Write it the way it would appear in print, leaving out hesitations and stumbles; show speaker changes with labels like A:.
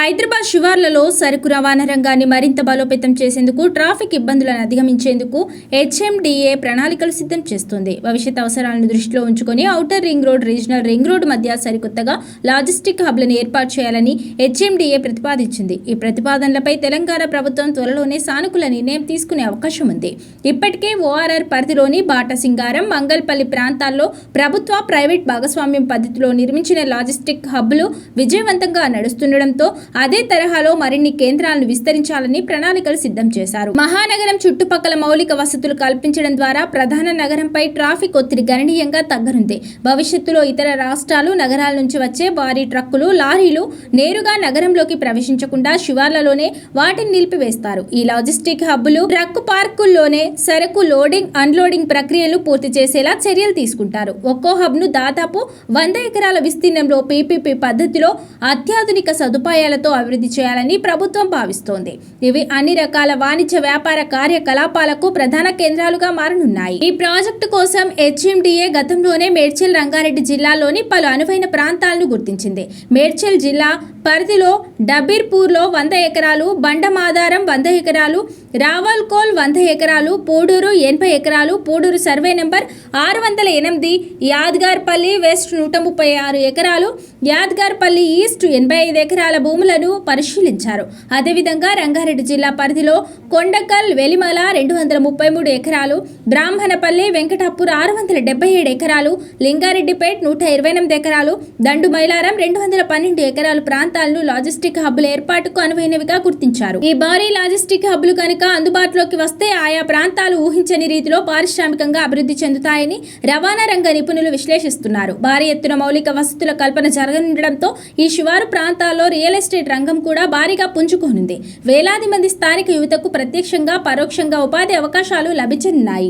A: హైదరాబాద్ శివార్లలో సరుకు రవాణా రంగాన్ని మరింత బలోపేతం చేసేందుకు, ట్రాఫిక్ ఇబ్బందులను అధిగమించేందుకు హెచ్ఎండిఏ ప్రణాళికలు సిద్ధం చేస్తుంది. భవిష్యత్ అవసరాలను దృష్టిలో ఉంచుకొని outer ring road, regional ring road మధ్య సరికొత్తగా లాజిస్టిక్ హబ్లను ఏర్పాటు చేయాలని హెచ్ఎండిఏ ప్రతిపాదించింది. ఈ ప్రతిపాదనలపై తెలంగాణ ప్రభుత్వం త్వరలోనే సానుకూల నిర్ణయం తీసుకునే అవకాశం ఉంది. ఇప్పటికే ఓఆర్ఆర్ పరిధిలోని బాటసింగారం, మంగల్పల్లి ప్రాంతాల్లో ప్రభుత్వ, ప్రైవేట్ భాగస్వామ్యం పద్ధతిలో నిర్మించిన లాజిస్టిక్ హబ్లు విజయవంతంగా నడుస్తుండటంతో అదే తరహాలో మరిన్ని కేంద్రాలను విస్తరించాలని ప్రణాళికలు సిద్ధం చేశారు. మహానగరం చుట్టుపక్కల మౌలిక వసతులు కల్పించడం ద్వారా ప్రధాన నగరంపై ట్రాఫిక్ ఒత్తిడి గణనీయంగా తగ్గనుంది. భవిష్యత్తులో ఇతర రాష్ట్రాలు, నగరాల నుంచి వచ్చే భారీ ట్రక్కులు, లారీలు నేరుగా నగరంలోకి ప్రవేశించకుండా శివార్లలోనే వాటిని నిలిపివేస్తారు. ఈ లాజిస్టిక్ హబ్బులు ట్రక్కు పార్కుల్లోనే సరుకు లోడింగ్, అన్లోడింగ్ ప్రక్రియలు పూర్తి చేసేలా చర్యలు తీసుకుంటారు. ఒక్కో హబ్ను దాదాపు 100 ఎకరాల విస్తీర్ణంలో పీపీపీ పద్ధతిలో అత్యాధునిక సదుపాయాలతో అభివృద్ధి చేయాలని ప్రభుత్వం భావిస్తోంది. ఇవి అన్ని రకాల వాణిజ్య, వ్యాపార కార్యకలాపాలకు ప్రధాన కేంద్రాలుగా మారనున్నాయి. ఈ ప్రాజెక్టు కోసం హెచ్ఎండిఏ గతంలోనే మేడ్చల్, రంగారెడ్డి జిల్లాల్లోని పలు అనువైన ప్రాంతాలను గుర్తించింది. మేడ్చల్ జిల్లా పరిధిలో డబీర్పూర్లో 100 ఎకరాలు, బండమాదారం 100 ఎకరాలు, రావల్కోల్ 100 ఎకరాలు, పూడూరు 80 ఎకరాలు, Pudur survey number 608, Yadgarpalli west 136 ఎకరాలు, యాద్గార్పల్లి ఈస్ట్ 85 ఎకరాల భూములను పరిశీలించారు. అదేవిధంగా రంగారెడ్డి జిల్లా పరిధిలో కొండకల్, వెలిమల 233 ఎకరాలు, బ్రాహ్మణపల్లి, వెంకటాపూర్ 677 ఎకరాలు, లింగారెడ్డిపేట్ 128 ఎకరాలు, దండు మైలారం 212 ఎకరాలు ప్రాంతాలను లాజిస్టిక్ హబ్బుల ఏర్పాటుకు అనువైనవిగా గుర్తించారు. ఈ భారీ లాజిస్టిక్ హబ్బులు కనుక అందుబాటులోకి వస్తే ఆయా ప్రాంతాలు ఊహించని రీతిలో పారిశ్రామికంగా అభివృద్ధి చెందుతాయని రవాణా రంగ నిపుణులు విశ్లేషిస్తున్నారు. భారీ ఎత్తున మౌలిక వసతుల కల్పన జరగనుండడంతో ఈ శివారు ప్రాంతాల్లో రియల్ ఎస్టేట్ రంగం కూడా భారీగా పుంజుకోనుంది. వేలాది మంది స్థానిక యువతకు ప్రత్యక్షంగా, పరోక్షంగా ఉపాధి అవకాశాలు లభించనున్నాయి.